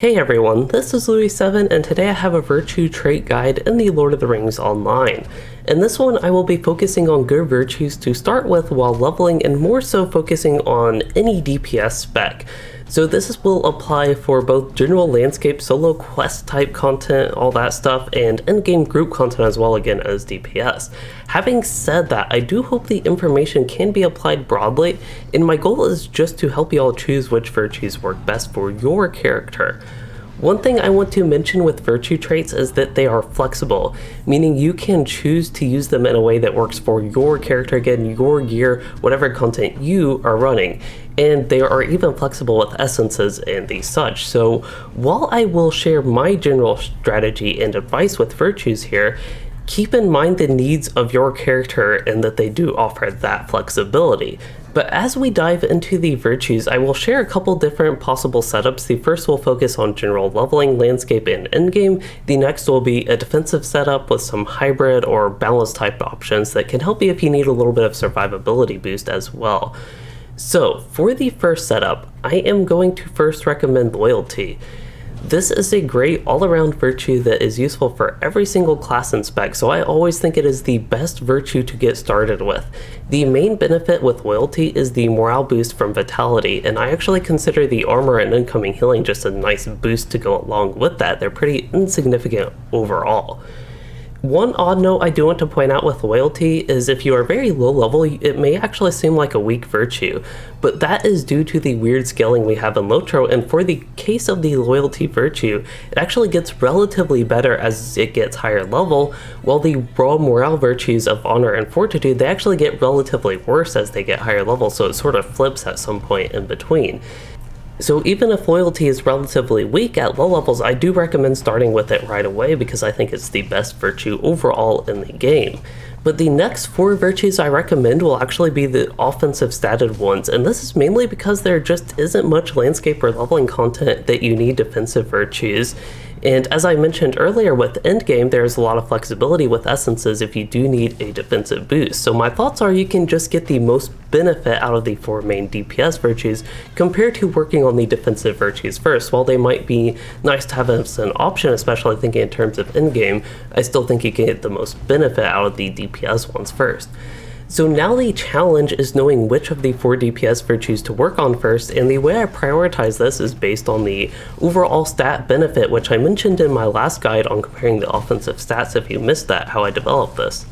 Hey everyone, this is Louis7 and today I have a virtue trait guide in the Lord of the Rings Online. In this one I will be focusing on good virtues to start with while leveling and more so focusing on any DPS spec. So this will apply for both general landscape, solo quest type content, all that stuff, and endgame group content as well, again as DPS. Having said that, I do hope the information can be applied broadly, and my goal is just to help you all choose which virtues work best for your character. One thing I want to mention with virtue traits is that they are flexible, meaning you can choose to use them in a way that works for your character, again, your gear, whatever content you are running. And they are even flexible with essences and the such. So while I will share my general strategy and advice with virtues here, keep in mind the needs of your character and that they do offer that flexibility. But as we dive into the virtues, I will share a couple different possible setups. The first will focus on general leveling, landscape, and endgame. The next will be a defensive setup with some hybrid or balanced type options that can help you if you need a little bit of survivability boost as well. So for the first setup, I am going to first recommend loyalty. This is a great all-around virtue that is useful for every single class and spec, so I always think it is the best virtue to get started with. The main benefit with loyalty is the morale boost from vitality, and I actually consider the armor and incoming healing just a nice boost to go along with that. They're pretty insignificant overall. One odd note I do want to point out with loyalty is if you are very low level, it may actually seem like a weak virtue, but that is due to the weird scaling we have in LOTRO, and for the case of the loyalty virtue, it actually gets relatively better as it gets higher level, while the raw morale virtues of honor and fortitude, they actually get relatively worse as they get higher level, so it sort of flips at some point in between. So even if loyalty is relatively weak at low levels, I do recommend starting with it right away because I think it's the best virtue overall in the game. But the next 4 virtues I recommend will actually be the offensive statted ones, and this is mainly because there just isn't much landscape or leveling content that you need defensive virtues. And as I mentioned earlier with endgame, there's a lot of flexibility with essences if you do need a defensive boost. So my thoughts are you can just get the most benefit out of the 4 main DPS virtues compared to working on the defensive virtues first. While they might be nice to have as an option, especially thinking in terms of endgame, I still think you can get the most benefit out of the DPS ones first. So now the challenge is knowing which of the 4 DPS virtues to work on first, and the way I prioritize this is based on the overall stat benefit, which I mentioned in my last guide on comparing the offensive stats if you missed that, how I developed this.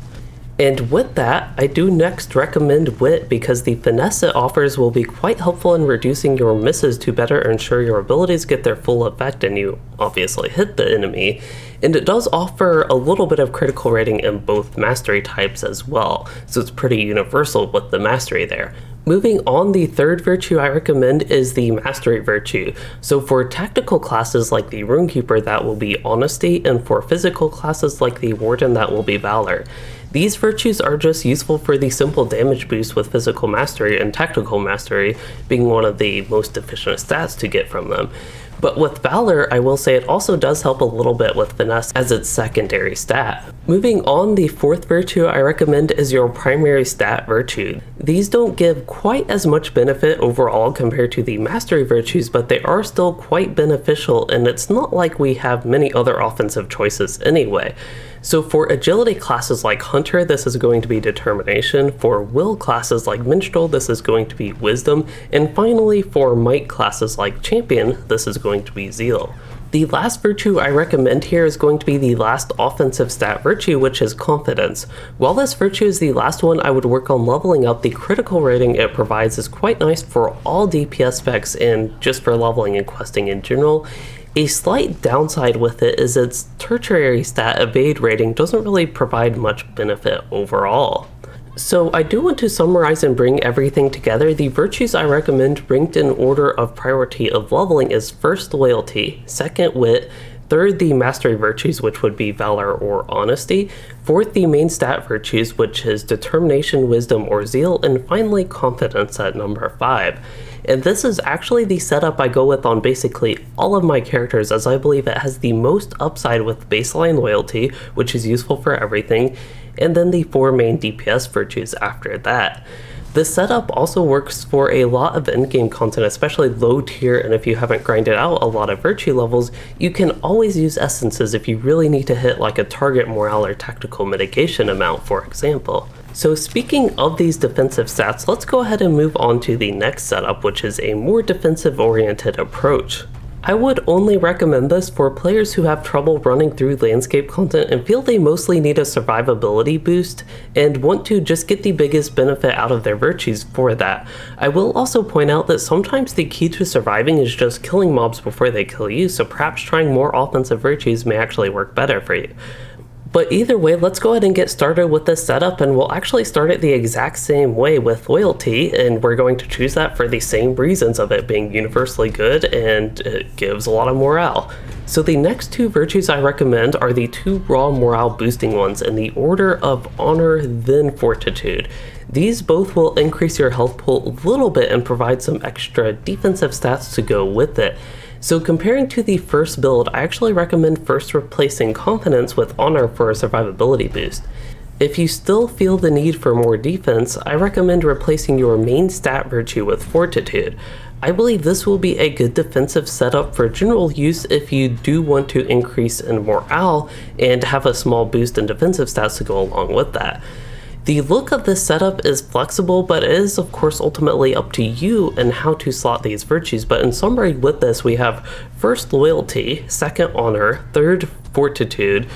And with that, I do next recommend Wit because the finesse it offers will be quite helpful in reducing your misses to better ensure your abilities get their full effect and you obviously hit the enemy. And it does offer a little bit of critical rating in both mastery types as well, so it's pretty universal with the mastery there. Moving on, the third virtue I recommend is the mastery virtue. So for tactical classes like the Runekeeper, that will be honesty, and for physical classes like the Warden, that will be valor. These virtues are just useful for the simple damage boost with physical mastery, and tactical mastery being one of the most efficient stats to get from them. But with Valor, I will say it also does help a little bit with Finesse as its secondary stat. Moving on, the 4th virtue I recommend is your primary stat virtue. These don't give quite as much benefit overall compared to the mastery virtues, but they are still quite beneficial, and it's not like we have many other offensive choices anyway. So for agility classes like Hunter, this is going to be determination. For will classes like Minstrel, this is going to be wisdom. And finally, for might classes like champion, this is going to be zeal. The last virtue I recommend here is going to be the last offensive stat virtue, which is confidence. While this virtue is the last one I would work on leveling up, the critical rating it provides is quite nice for all DPS specs and just for leveling and questing in general. A slight downside with it is its tertiary stat evade rating doesn't really provide much benefit overall. So I do want to summarize and bring everything together. The virtues I recommend ranked in order of priority of leveling is first loyalty, second wit, third the mastery virtues, which would be valor or honesty, fourth the main stat virtues, which is determination, wisdom, or zeal, and finally confidence at number 5. And this is actually the setup I go with on basically all of my characters, as I believe it has the most upside with baseline loyalty, which is useful for everything, and then the 4 main DPS virtues after that. This setup also works for a lot of endgame content, especially low tier, and if you haven't grinded out a lot of virtue levels, you can always use essences if you really need to hit like a target morale or tactical mitigation amount, for example. So speaking of these defensive stats, let's go ahead and move on to the next setup, which is a more defensive oriented approach. I would only recommend this for players who have trouble running through landscape content and feel they mostly need a survivability boost and want to just get the biggest benefit out of their virtues for that. I will also point out that sometimes the key to surviving is just killing mobs before they kill you, so perhaps trying more offensive virtues may actually work better for you. But either way, let's go ahead and get started with this setup, and we'll actually start it the exact same way with loyalty, and we're going to choose that for the same reasons of it being universally good and it gives a lot of morale. So the next two virtues I recommend are the two raw morale boosting ones in the order of honor then fortitude. These both will increase your health pool a little bit and provide some extra defensive stats to go with it. So comparing to the first build, I actually recommend first replacing confidence with honor for a survivability boost. If you still feel the need for more defense, I recommend replacing your main stat virtue with fortitude. I believe this will be a good defensive setup for general use if you do want to increase in morale and have a small boost in defensive stats to go along with that. The look of this setup is flexible, but it is of course ultimately up to you and how to slot these virtues. But in summary with this, we have first loyalty, second honor, third fortitude,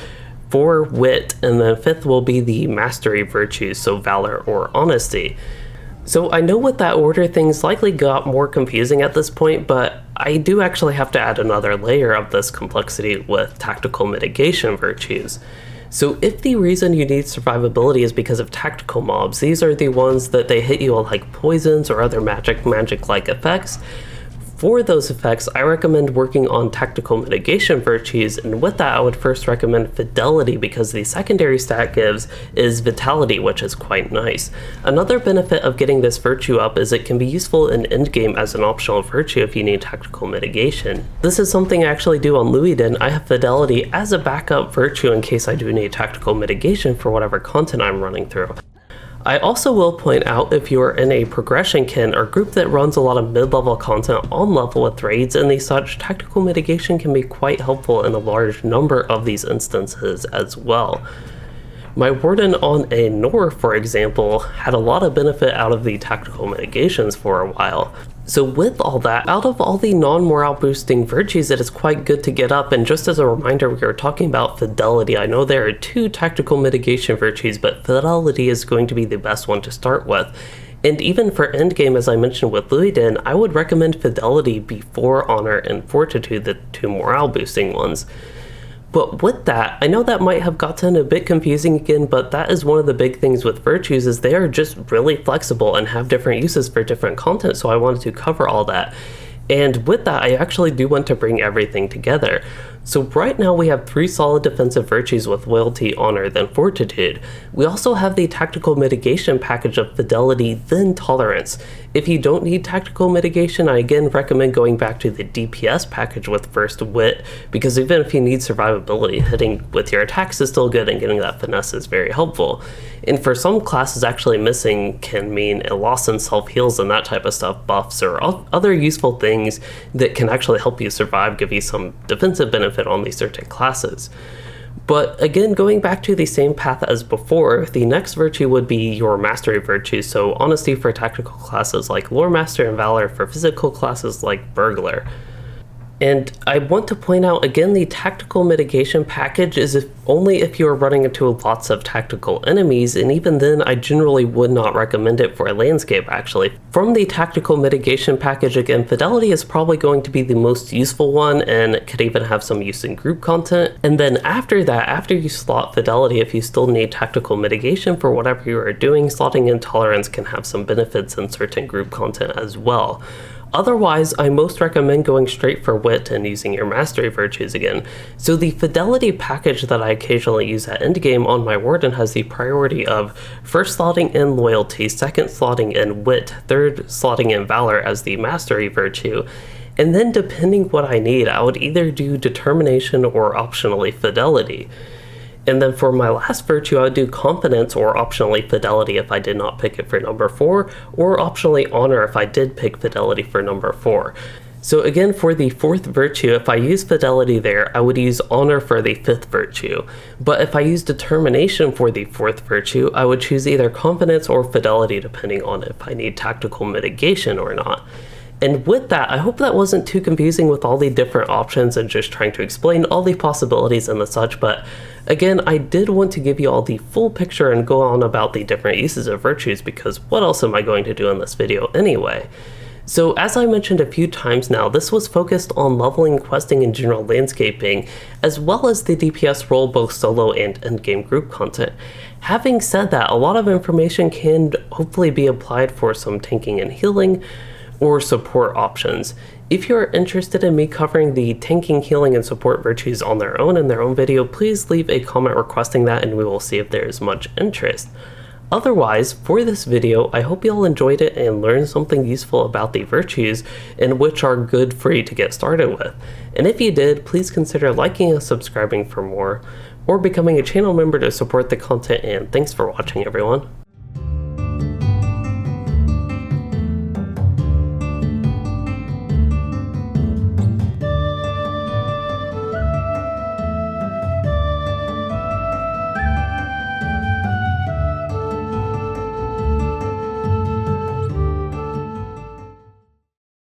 4 wit, and then 5th will be the mastery virtues, so valor or honesty. So I know with that order things likely got more confusing at this point, but I do actually have to add another layer of this complexity with tactical mitigation virtues. So if the reason you need survivability is because of tactical mobs, these are the ones that they hit you on like poisons or other magic-like effects. For those effects, I recommend working on tactical mitigation virtues, and with that I would first recommend fidelity because the secondary stat gives is vitality, which is quite nice. Another benefit of getting this virtue up is it can be useful in endgame as an optional virtue if you need tactical mitigation. This is something I actually do on Louisden. I have fidelity as a backup virtue in case I do need tactical mitigation for whatever content I'm running through. I also will point out if you are in a progression kin or group that runs a lot of mid-level content on level with raids and the such, tactical mitigation can be quite helpful in a large number of these instances as well. My warden on a Nor, for example, had a lot of benefit out of the tactical mitigations for a while. So with all that, out of all the non-morale boosting virtues, it is quite good to get up, and just as a reminder, we are talking about fidelity. I know there are 2 tactical mitigation virtues, but fidelity is going to be the best one to start with. And even for endgame, as I mentioned with Louisden, I would recommend fidelity before honor and fortitude, the 2 morale boosting ones. But with that, I know that might have gotten a bit confusing again, but that is one of the big things with virtues is they are just really flexible and have different uses for different content, so I wanted to cover all that. And with that, I actually do want to bring everything together. So right now we have 3 solid defensive virtues with loyalty, honor, then fortitude. We also have the tactical mitigation package of fidelity, then tolerance. If you don't need tactical mitigation, I again recommend going back to the DPS package with first wit, because even if you need survivability, hitting with your attacks is still good and getting that finesse is very helpful. And for some classes, actually missing can mean a loss in self-heals and that type of stuff, buffs or other useful things that can actually help you survive, give you some defensive benefit on these certain classes. But again, going back to the same path as before, the next virtue would be your mastery virtue, so honesty for tactical classes like lore master and valor for physical classes like burglar. And I want to point out again, the tactical mitigation package is only if you are running into lots of tactical enemies, and even then I generally would not recommend it for a landscape actually. From the tactical mitigation package, again, fidelity is probably going to be the most useful one, and it could even have some use in group content. And then after that, after you slot fidelity, if you still need tactical mitigation for whatever you are doing, slotting intolerance can have some benefits in certain group content as well. Otherwise, I most recommend going straight for wit and using your mastery virtues again. So the fidelity package that I occasionally use at endgame on my warden has the priority of first slotting in loyalty, second slotting in wit, third slotting in valor as the mastery virtue. And then depending what I need, I would either do determination or optionally fidelity. And then for my last virtue, I would do confidence, or optionally fidelity if I did not pick it for number 4, or optionally honor if I did pick fidelity for number 4. So again, for the 4th virtue, if I use fidelity there, I would use honor for the 5th virtue. But if I use determination for the 4th virtue, I would choose either confidence or fidelity depending on if I need tactical mitigation or not. And with that, I hope that wasn't too confusing with all the different options and just trying to explain all the possibilities and the such, but again, I did want to give you all the full picture and go on about the different uses of virtues, because what else am I going to do in this video anyway? So as I mentioned a few times now, this was focused on leveling, questing, and general landscaping, as well as the DPS role, both solo and endgame group content. Having said that, a lot of information can hopefully be applied for some tanking and healing, or support options. If you're interested in me covering the tanking, healing, and support virtues on their own video, please leave a comment requesting that and we will see if there is much interest. Otherwise, for this video, I hope you all enjoyed it and learned something useful about the virtues, and which are good for you to get started with. And if you did, please consider liking and subscribing for more, or becoming a channel member to support the content, and thanks for watching everyone.